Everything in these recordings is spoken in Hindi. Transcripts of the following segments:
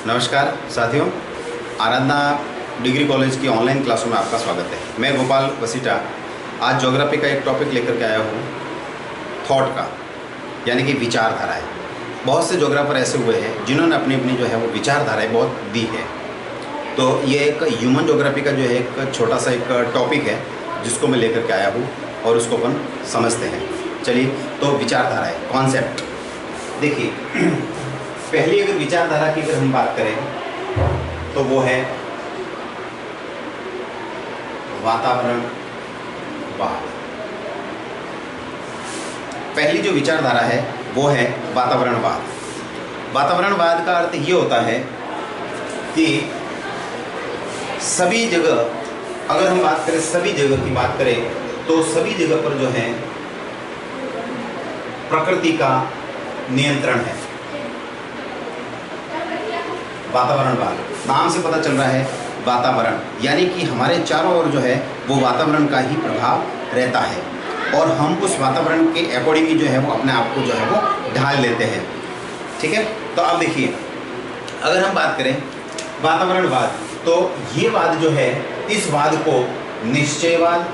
नमस्कार साथियों, आराधना डिग्री कॉलेज की ऑनलाइन क्लासों में आपका स्वागत है। मैं गोपाल वसीटा आज ज्योग्राफी का एक टॉपिक लेकर के आया हूँ, थॉट का, यानी कि विचारधाराएँ। बहुत से ज्योग्राफर ऐसे हुए हैं जिन्होंने अपनी अपनी जो है वो विचारधाराएँ बहुत दी है। तो ये एक ह्यूमन ज्योग्राफी का जो है एक छोटा सा एक टॉपिक है जिसको मैं लेकर के आया हूँ और उसको अपन समझते हैं। चलिए, तो विचारधाराएँ, कॉन्सेप्ट देखिए। पहली अगर विचारधारा की अगर हम बात करें तो वो है वातावरणवाद। पहली जो विचारधारा है वो है वातावरणवाद। वातावरणवाद का अर्थ ये होता है कि सभी जगह, अगर हम बात करें सभी जगह की बात करें तो सभी जगह पर जो है प्रकृति का नियंत्रण है। वातावरणवाद नाम से पता चल रहा है, वातावरण यानी कि हमारे चारों ओर जो है वो वातावरण का ही प्रभाव रहता है और हम उस वातावरण के अकॉर्डिंग ही जो है वो अपने आप को जो है वो ढाल लेते हैं। ठीक है, तो अब देखिए, अगर हम बात करें वातावरणवाद तो ये वाद जो है, इस वाद को निश्चयवाद,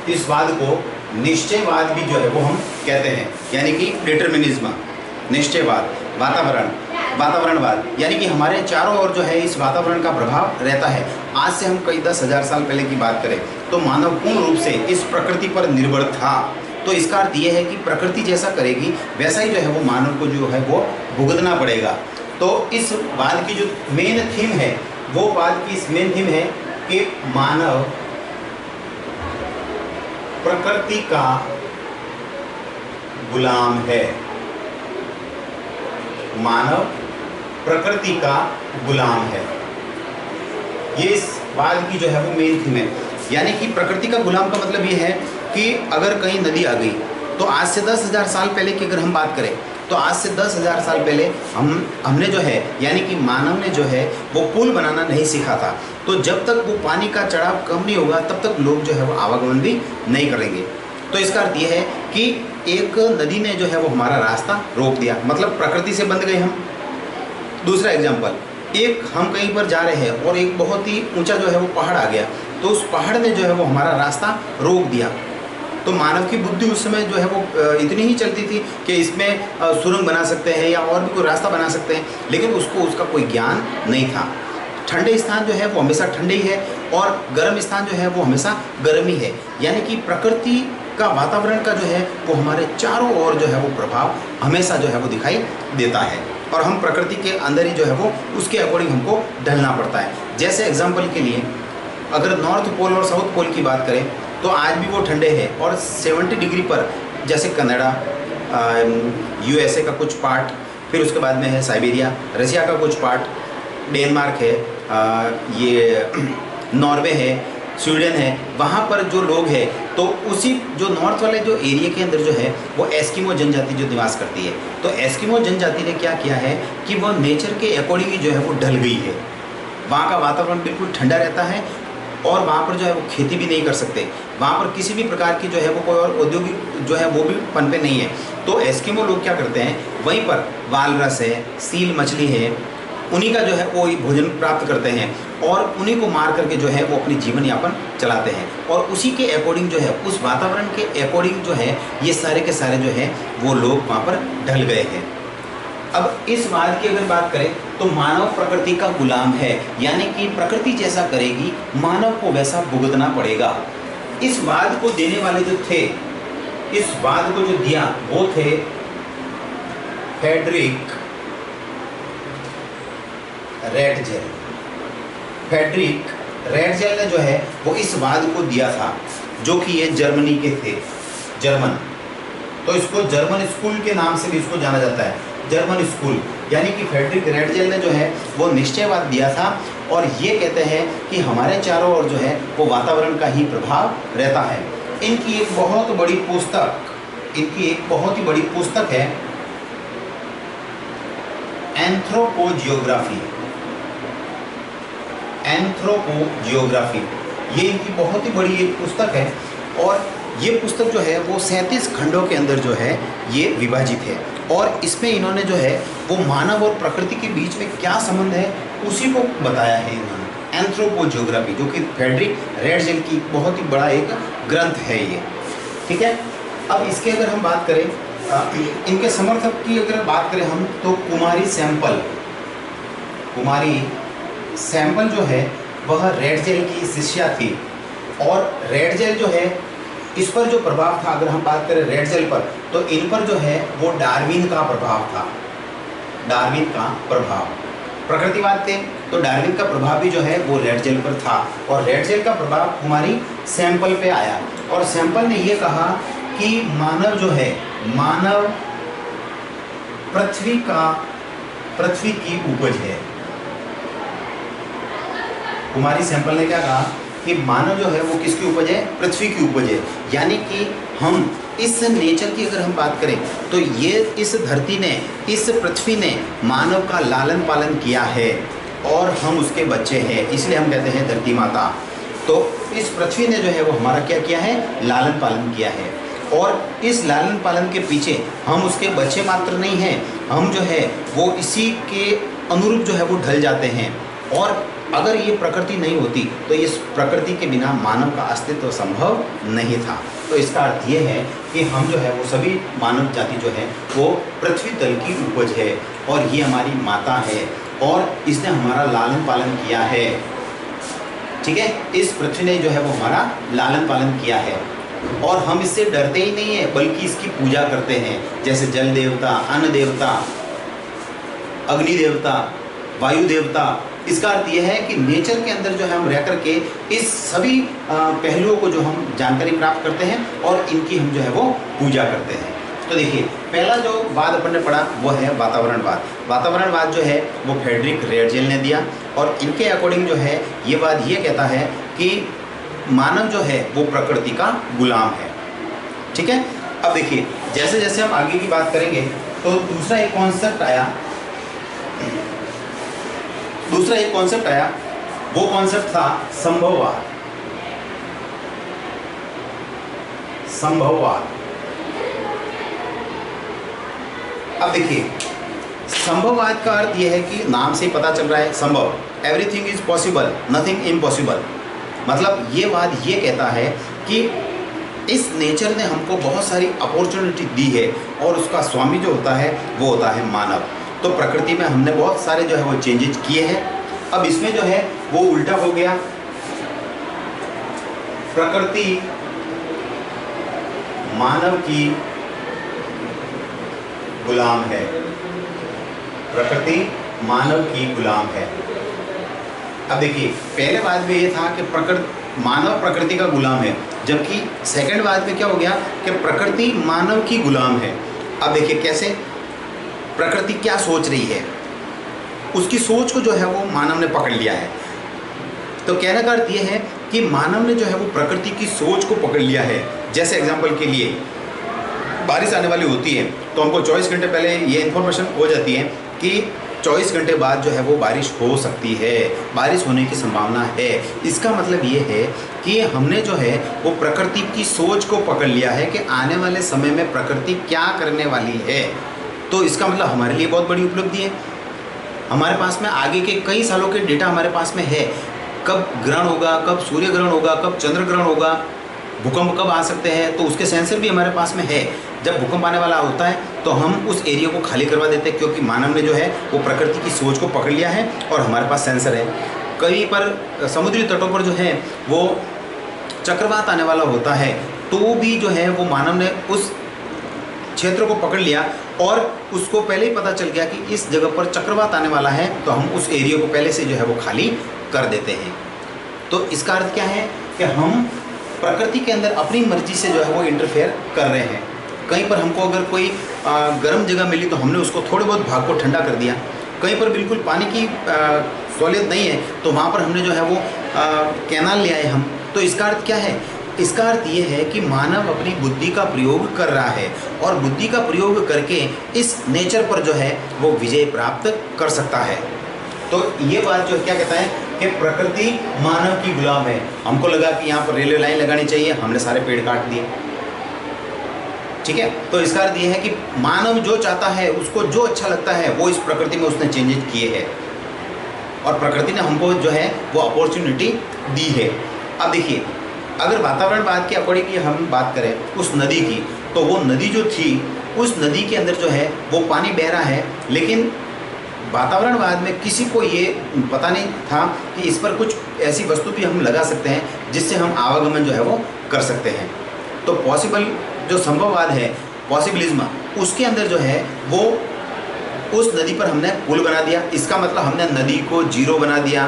इस वाद को निश्चयवाद भी जो है वो हम कहते हैं, यानी कि डिटर्मिनिज्म, निश्चयवाद, वातावरणवाद, यानी कि हमारे चारों ओर जो है इस वातावरण का प्रभाव रहता है। आज से हम कई 10,000 साल पहले की बात करें तो मानव पूर्ण रूप से इस प्रकृति पर निर्भर था। तो इसका अर्थ ये है कि प्रकृति जैसा करेगी वैसा ही जो है वो मानव को जो है वो भुगतना पड़ेगा। तो इस वाद की जो मेन थीम है, वो वाद की इस मेन थीम है कि मानव प्रकृति का गुलाम है। मानव प्रकृति का गुलाम है, ये इस वाद की जो है वो मेन थीम है। यानी कि प्रकृति का गुलाम का मतलब ये है कि अगर कहीं नदी आ गई तो आज से 10,000 साल पहले की अगर हम बात करें तो आज से 10,000 साल पहले हमने जो है, यानी कि मानव ने जो है वो पुल बनाना नहीं सीखा था। तो जब तक वो पानी का चढ़ाव कम नहीं होगा तब तक लोग जो है वो आवागमन भी नहीं करेंगे। तो इसका अर्थ ये है कि एक नदी ने जो है वो हमारा रास्ता रोक दिया, मतलब प्रकृति से बंध गए हम। दूसरा एग्जाम्पल, एक हम कहीं पर जा रहे हैं और एक बहुत ही ऊंचा जो है वो पहाड़ आ गया, तो उस पहाड़ ने जो है वो हमारा रास्ता रोक दिया। तो मानव की बुद्धि उस समय जो है वो इतनी ही चलती थी कि इसमें सुरंग बना सकते हैं या और भी कोई रास्ता बना सकते हैं, लेकिन उसको उसका कोई ज्ञान नहीं था। ठंडे स्थान जो है वो हमेशा ठंडे ही है और गर्म स्थान जो है वो हमेशा गर्म ही है। यानी कि प्रकृति का, वातावरण का जो है वो हमारे चारों ओर जो है वो प्रभाव हमेशा जो है वो दिखाई देता है और हम प्रकृति के अंदर ही जो है वो उसके अकॉर्डिंग हमको ढलना पड़ता है। जैसे एग्जाम्पल के लिए अगर नॉर्थ पोल और साउथ पोल की बात करें तो आज भी वो ठंडे हैं और 70 डिग्री पर, जैसे कनाडा, USA का कुछ पार्ट, फिर उसके बाद में है साइबेरिया, रसिया का कुछ पार्ट, डेनमार्क है, ये नॉर्वे है, स्वीडन है। वहाँ पर जो लोग हैं तो उसी जो नॉर्थ वाले जो एरिया के अंदर जो है वो एस्किमो जनजाति जो निवास करती है। तो एस्किमो जनजाति ने क्या किया है कि वो नेचर के अकॉर्डिंग ही जो है वो ढल गई है। वहाँ का वातावरण बिल्कुल ठंडा रहता है और वहाँ पर जो है वो खेती भी नहीं कर सकते, वहाँ पर किसी भी प्रकार की जो है वो कोई और औद्योगिक जो है वो भी पनपे नहीं है। तो एस्किमो लोग क्या करते हैं, वहीं पर वालरस है, सील मछली है, उन्हीं का जो है वो भोजन प्राप्त करते हैं और उन्हीं को मार करके जो है वो अपनी जीवन यापन चलाते हैं और उसी के अकॉर्डिंग जो है, उस वातावरण के अकॉर्डिंग जो है ये सारे के सारे जो है वो लोग वहाँ पर ढल गए हैं। अब इस वाद की अगर बात करें तो मानव प्रकृति का गुलाम है, यानी कि प्रकृति जैसा करेगी मानव को वैसा भुगतना पड़ेगा। इस वाद को देने वाले जो थे, इस वाद को जो दिया वो थे फ्रेडरिक रेटजेल। फ्रेडरिक रेटजेल ने जो है वो इस वाद को दिया था, जो कि ये जर्मनी के थे, जर्मन। तो इसको जर्मन स्कूल के नाम से भी इसको जाना जाता है, जर्मन स्कूल। यानी कि फ्रेडरिक रेटजेल ने जो है वो निश्चयवाद दिया था और ये कहते हैं कि हमारे चारों ओर जो है वो वातावरण का ही प्रभाव रहता है। इनकी एक बहुत बड़ी पुस्तक, है एंथ्रोपोजियोग्राफी। ये इनकी बहुत ही बड़ी एक पुस्तक है और ये पुस्तक जो है वो 37 खंडों के अंदर जो है ये विभाजित है, और इसमें इन्होंने जो है वो मानव और प्रकृति के बीच में क्या संबंध है उसी को बताया है इन्होंने। एंथ्रोपोजियोग्राफी, जो कि फ्रेडरिक रेडजेल की बहुत ही बड़ा एक ग्रंथ है ये, ठीक है। अब इसके अगर हम बात करें, इनके समर्थक की अगर बात करें हम, तो कुमारी सैंपल जो है वह रेडजेल की शिष्या थी, और रेडजेल जो है इस पर जो प्रभाव था, अगर हम बात करें रेडजेल पर, तो इन पर जो है वो डार्विन का प्रभाव था। डार्विन का प्रभाव, प्रकृतिवाद थे तो डार्विन का प्रभाव भी जो है वो रेडजेल पर था, और रेडजेल का प्रभाव कुमारी सैंपल पे आया, और सैंपल ने ये कहा कि मानव जो है, मानव पृथ्वी की उपज है। कुमारी सैंपल ने क्या कहा कि मानव जो है वो किसकी उपज है, पृथ्वी की उपज है। यानी कि हम इस नेचर की अगर हम बात करें तो ये इस धरती ने, इस पृथ्वी ने मानव का लालन पालन किया है, और हम उसके बच्चे हैं, इसलिए हम कहते हैं धरती माता। तो इस पृथ्वी ने जो है वो हमारा क्या किया है, लालन पालन किया है, और इस लालन पालन के पीछे हम उसके बच्चे मात्र नहीं हैं, हम जो है वो इसी के अनुरूप जो है वो ढल जाते हैं। और अगर ये प्रकृति नहीं होती तो इस प्रकृति के बिना मानव का अस्तित्व संभव नहीं था। तो इसका अर्थ ये है कि हम जो है वो सभी मानव जाति जो है वो पृथ्वी तल की उपज है, और ये हमारी माता है, और इसने हमारा लालन पालन किया है, ठीक है। इस पृथ्वी ने जो है वो हमारा लालन पालन किया है, और हम इससे डरते ही नहीं है बल्कि इसकी पूजा करते हैं, जैसे जल देवता, अन्न देवता, अग्नि देवता, वायु देवता। इसका अर्थ यह है कि नेचर के अंदर जो है हम रह करके इस सभी पहलुओं को जो हम जानकारी प्राप्त करते हैं, और इनकी हम जो है वो पूजा करते हैं। तो देखिए, पहला जो बात अपन ने पढ़ा वो है वातावरणवाद। वातावरणवाद जो है वो फ्रेडरिक रेडजेल ने दिया, और इनके अकॉर्डिंग जो है ये बात ये कहता है कि मानव जो है वो प्रकृति का गुलाम है, ठीक है। अब देखिए, जैसे जैसे हम आगे की बात करेंगे तो दूसरा एक कॉन्सेप्ट आया, वो कॉन्सेप्ट था संभववाद। अब देखिए, संभववाद का अर्थ यह है कि नाम से ही पता चल रहा है, संभव, everything is possible, nothing impossible. मतलब ये बात ये कहता है कि इस नेचर ने हमको बहुत सारी अपॉर्चुनिटी दी है, और उसका स्वामी जो होता है वो होता है मानव। तो प्रकृति में हमने बहुत सारे जो है वो चेंजेस किए हैं। अब इसमें जो है वो उल्टा हो गया, प्रकृति मानव की गुलाम है, प्रकृति मानव की गुलाम है। अब देखिए, पहले बात में ये था कि मानव प्रकृति का गुलाम है, जबकि सेकंड बात में क्या हो गया कि प्रकृति मानव की गुलाम है। अब देखिए कैसे, प्रकृति क्या सोच रही है, उसकी सोच को जो है वो मानव ने पकड़ लिया है। तो कहने का अर्थ ये है कि मानव ने जो है वो प्रकृति की सोच को पकड़ लिया है। जैसे एग्जाम्पल के लिए, बारिश आने वाली होती है तो हमको 24 घंटे पहले ये इन्फॉर्मेशन हो जाती है कि 24 घंटे बाद जो है वो बारिश हो सकती है, बारिश होने की संभावना है। इसका मतलब ये है कि हमने जो है वो प्रकृति की सोच को पकड़ लिया है कि आने वाले समय में प्रकृति क्या करने वाली है। तो इसका मतलब हमारे लिए बहुत बड़ी उपलब्धि है। हमारे पास में आगे के कई सालों के डेटा हमारे पास में है, कब ग्रहण होगा, कब सूर्य ग्रहण होगा, कब चंद्र ग्रहण होगा, भूकंप कब आ सकते हैं, तो उसके सेंसर भी हमारे पास में है। जब भूकंप आने वाला होता है तो हम उस एरिया को खाली करवा देते हैं, क्योंकि मानव ने जो है वो प्रकृति की सोच को पकड़ लिया है और हमारे पास सेंसर है। कहीं पर समुद्री तटों पर जो है वो चक्रवात आने वाला होता है, तो भी जो है वो मानव ने उस क्षेत्र को पकड़ लिया और उसको पहले ही पता चल गया कि इस जगह पर चक्रवात आने वाला है, तो हम उस एरिया को पहले से जो है वो खाली कर देते हैं। तो इसका अर्थ क्या है कि हम प्रकृति के अंदर अपनी मर्जी से जो है वो इंटरफेयर कर रहे हैं। कहीं पर हमको अगर कोई गर्म जगह मिली तो हमने उसको थोड़े बहुत भाग को ठंडा कर दिया। कहीं पर बिल्कुल पानी की सहूलियत नहीं है तो वहाँ पर हमने जो है वो कैनाल ले आए हम। तो इसका अर्थ क्या है? इसका अर्थ ये है कि मानव अपनी बुद्धि का प्रयोग कर रहा है और बुद्धि का प्रयोग करके इस नेचर पर जो है वो विजय प्राप्त कर सकता है। तो ये बात जो क्या कहता है कि प्रकृति मानव की गुलाम है। हमको लगा कि यहाँ पर रेलवे लाइन लगानी चाहिए, हमने सारे पेड़ काट दिए। ठीक है। तो इसका अर्थ ये है कि मानव जो चाहता है, उसको जो अच्छा लगता है, वो इस प्रकृति में उसने चेंजेस किए हैं और प्रकृति ने हमको जो है वो अपॉर्चुनिटी दी है। अब देखिए, अगर वातावरणवाद के अकॉर्डिंग हम बात करें उस नदी की, तो वो नदी जो थी, उस नदी के अंदर जो है वो पानी बह रहा है, लेकिन वातावरणवाद में किसी को ये पता नहीं था कि इस पर कुछ ऐसी वस्तु भी हम लगा सकते हैं जिससे हम आवागमन जो है वो कर सकते हैं। तो पॉसिबल जो संभववाद है, पॉसिबिलिज्म, उसके अंदर जो है वो उस नदी पर हमने पुल बना दिया। इसका मतलब हमने नदी को जीरो बना दिया।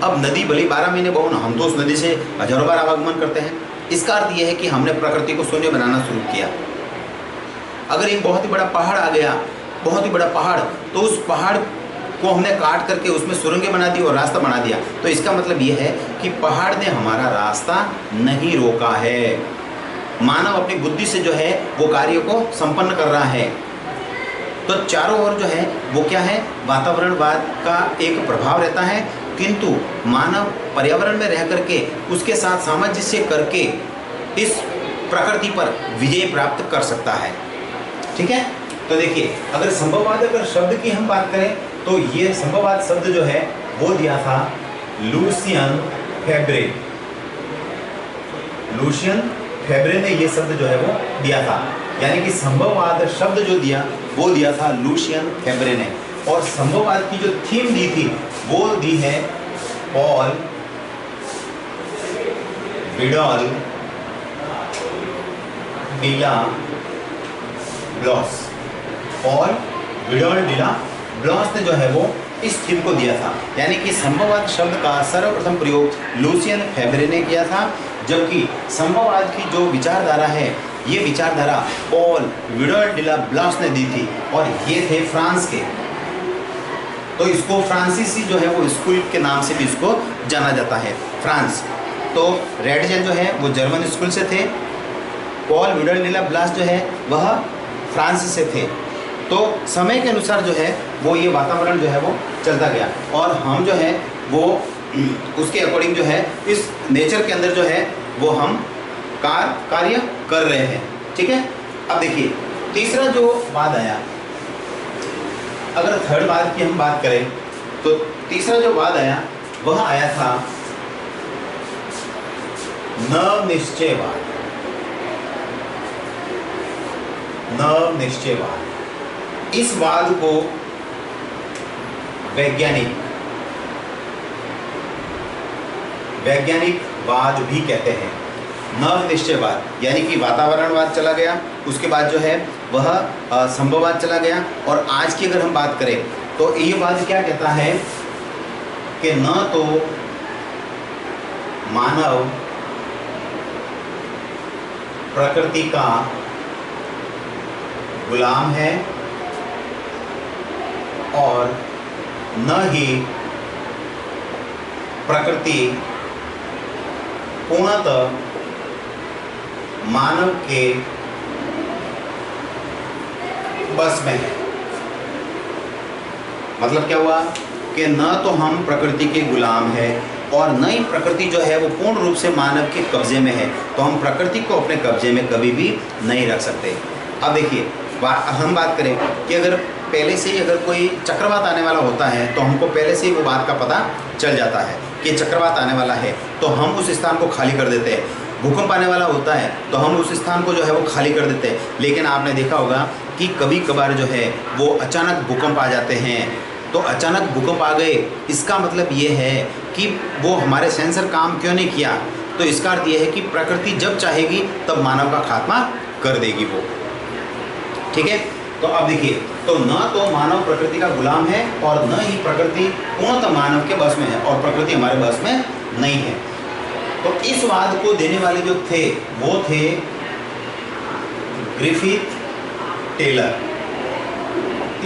अब नदी भले 12 महीने बहो ना, हम तो उस नदी से हजारों बार आवागमन करते हैं। इसका अर्थ यह है कि हमने प्रकृति को शून्य बनाना शुरू किया। अगर एक बहुत ही बड़ा पहाड़ आ गया, बहुत ही बड़ा पहाड़, तो उस पहाड़ को हमने काट करके उसमें सुरंगें बना दी और रास्ता बना दिया। तो इसका मतलब ये है कि पहाड़ ने हमारा रास्ता नहीं रोका है। मानव अपनी बुद्धि से जो है वो कार्य को संपन्न कर रहा है। तो चारों ओर जो है वो क्या है, वातावरणवाद का एक प्रभाव रहता है, किंतु मानव पर्यावरण में रह करके उसके साथ सामंजस्य करके इस प्रकृति पर विजय प्राप्त कर सकता है। ठीक है। तो देखिए, अगर संभववाद अगर शब्द की हम बात करें तो ये संभववाद शब्द जो है वो दिया था लुसियन फेब्रे। लुसियन फेब्रे ने ये शब्द जो है वो दिया था, यानी कि संभववाद शब्द जो दिया वो दिया था लुसियन फेब्रे ने। और संभववाद की जो थीम दी थी वो दी है पॉल विडॉल डिला ब्लॉस। पॉल विडॉल डिला ब्लॉस ने जो है वो इस थीम को दिया था, यानी कि संभववाद शब्द का सर्वप्रथम प्रयोग लुसियन फेब्रे ने किया था, जबकि संभववाद की जो विचारधारा है, ये विचारधारा पॉल विडॉल डिला ब्लॉस ने दी थी, और ये थे फ्रांस के। तो इसको फ्रांसीसी जो है वो स्कूल के नाम से भी इसको जाना जाता है, फ्रांस। तो रेडजेल जो है वो जर्मन स्कूल से थे, पॉल विडॉल डिला ब्लॉस जो है वह फ्रांस से थे। तो समय के अनुसार जो है वो ये वातावरण जो है वो चलता गया, और हम जो है वो उसके अकॉर्डिंग जो है इस नेचर के अंदर जो है वो हम कार्य कर रहे हैं। ठीक है। अब देखिए, तीसरा जो वाद आया, अगर थर्ड वाद की हम बात करें तो तीसरा जो वाद आया वह आया था नवनिश्चयवाद। नवनिश्चयवाद, इस वाद को वैज्ञानिकवाद भी कहते हैं। नवनिश्चयवाद यानी कि वातावरणवाद चला गया, उसके बाद जो है वह संभववाद चला गया, और आज की अगर हम बात करें तो ये वाद क्या कहता है कि न तो मानव प्रकृति का गुलाम है और न ही प्रकृति पूर्णतः मानव के बस में है। मतलब क्या हुआ कि न तो हम प्रकृति के गुलाम हैं और न ही प्रकृति जो है वो पूर्ण रूप से मानव के कब्जे में है, तो हम प्रकृति को अपने कब्जे में कभी भी नहीं रख सकते। अब देखिए, हम बात करें कि अगर पहले से ही अगर कोई चक्रवात आने वाला होता है तो हमको पहले से ही वो बात का पता चल जाता है कि चक्रवात आने वाला है, तो हम उस स्थान को खाली कर देते हैं। भूकंप आने वाला होता है तो हम उस स्थान को जो है वो खाली कर देते हैं। लेकिन आपने देखा होगा कि कभी कभार जो है वो अचानक भूकंप आ जाते हैं। तो अचानक भूकंप आ गए, इसका मतलब ये है कि वो हमारे सेंसर काम क्यों नहीं किया। तो इसका अर्थ ये है कि प्रकृति जब चाहेगी तब मानव का खात्मा कर देगी वो। ठीक है। तो अब देखिए, तो न तो मानव प्रकृति का गुलाम है और न ही प्रकृति पूर्णतः मानव के बस में है, और प्रकृति हमारे बस में नहीं है। तो इस वाद को देने वाले जो थे वो थे ग्रिफिथ टेलर।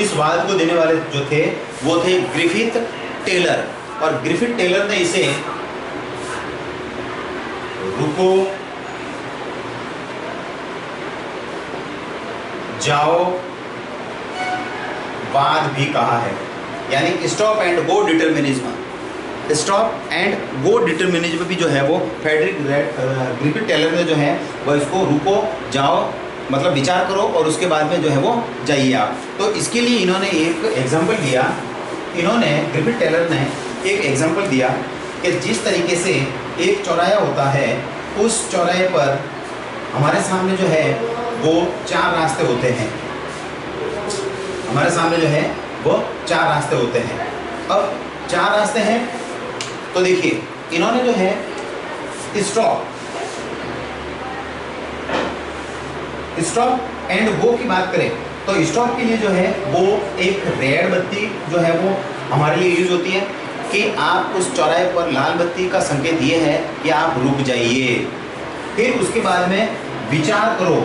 इस वाद को देने वाले जो थे वो थे ग्रिफिथ टेलर, और ग्रिफिथ टेलर ने इसे रुको जाओ वाद भी कहा है, यानी stop and go determinism. Stop and go determinism भी जो है वो फ्रेडरिक ग्रिफिथ टेलर ने जो है वो इसको रुको जाओ मतलब विचार करो और उसके बाद में जो है वो जाइए आप। तो इसके लिए इन्होंने एक एग्जाम्पल दिया, इन्होंने ग्रिफिथ टेलर ने एक एग्जाम्पल दिया कि जिस तरीके से एक चौराहा होता है, उस चौराहे पर हमारे सामने जो है वो 4 रास्ते होते हैं, हमारे सामने जो है वो 4 रास्ते होते हैं। अब 4 रास्ते हैं तो देखिए इन्होंने जो है स्टॉप एंड गो की बात करें तो स्टॉप के लिए जो है वो एक रेड बत्ती जो है वो हमारे लिए यूज होती है कि आप उस चौराहे पर लाल बत्ती का संकेत ये है कि आप रुक जाइए। फिर उसके बाद में विचार करो,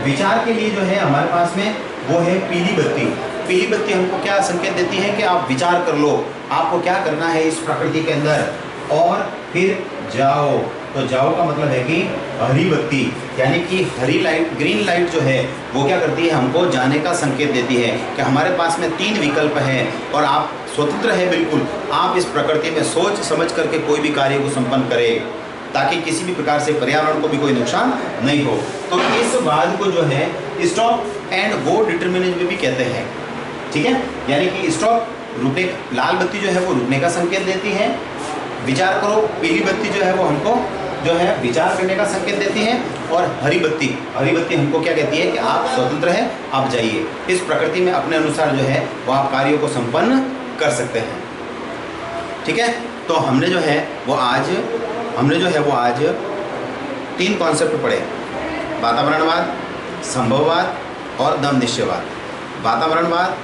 विचार के लिए जो है हमारे पास में वो है पीली बत्ती। पीली बत्ती हमको क्या संकेत देती है कि आप विचार कर लो, आपको क्या करना है इस प्रकृति के अंदर, और फिर जाओ। तो जाओ का मतलब है कि हरी बत्ती, यानी कि हरी लाइट, ग्रीन लाइट जो है वो क्या करती है, हमको जाने का संकेत देती है कि हमारे पास में 3 विकल्प हैं और आप स्वतंत्र है बिल्कुल, आप इस प्रकृति में सोच समझ करके कोई भी कार्य को संपन्न करें ताकि किसी भी प्रकार से पर्यावरण को भी कोई नुकसान नहीं हो। तो इस बात को जो है स्टॉप एंड गो डिटर्मिनिज्म भी कहते हैं, ठीक है। यानी कि स्टॉप रुकने, लाल बत्ती जो है वो रुकने का संकेत देती है, विचार करो, पीली बत्ती जो है वो हमको जो है विचार करने का संकेत देती है, और हरी बत्ती हमको क्या कहती है कि आप स्वतंत्र हैं, आप जाइए, इस प्रकृति में अपने अनुसार जो है वो आप कार्यों को संपन्न कर सकते हैं, ठीक है। तो हमने जो है वो आज 3 कॉन्सेप्ट पढ़े, वातावरणवाद, संभववाद और दम निश्चयवाद। वातावरणवाद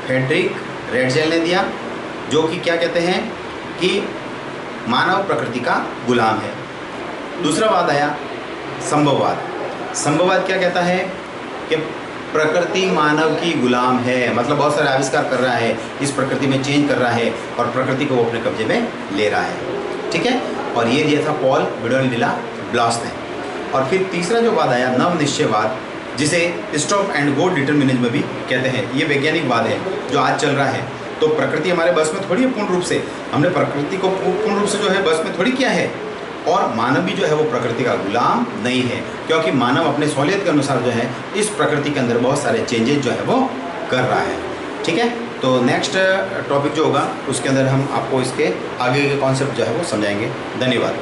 फ्रेडरिक रेटजेल ने दिया, जो कि क्या कहते हैं कि मानव प्रकृति का गुलाम है। दूसरा वाद आया संभववाद। संभववाद क्या कहता है कि प्रकृति मानव की गुलाम है, मतलब बहुत सारे आविष्कार कर रहा है, इस प्रकृति में चेंज कर रहा है और प्रकृति को वो अपने कब्जे में ले रहा है, ठीक है। और ये दिया था पॉल विडोलिडीला ब्लॉस ने। और फिर तीसरा जो वाद आया नव निश्चयवाद, जिसे स्टॉप एंड गो डिटर्मिनिज्म भी कहते हैं। ये वैज्ञानिक वाद है जो आज चल रहा है। तो प्रकृति हमारे बस में थोड़ी है, पूर्ण रूप से हमने प्रकृति को पूर्ण रूप से जो है बस में थोड़ी किया है, और मानव भी जो है वो प्रकृति का गुलाम नहीं है, क्योंकि मानव अपने सहूलियत के अनुसार जो है इस प्रकृति के अंदर बहुत सारे चेंजेस जो है वो कर रहा है, ठीक है। तो नेक्स्ट टॉपिक जो होगा उसके अंदर हम आपको इसके आगे के कॉन्सेप्ट जो है वो समझाएंगे। धन्यवाद।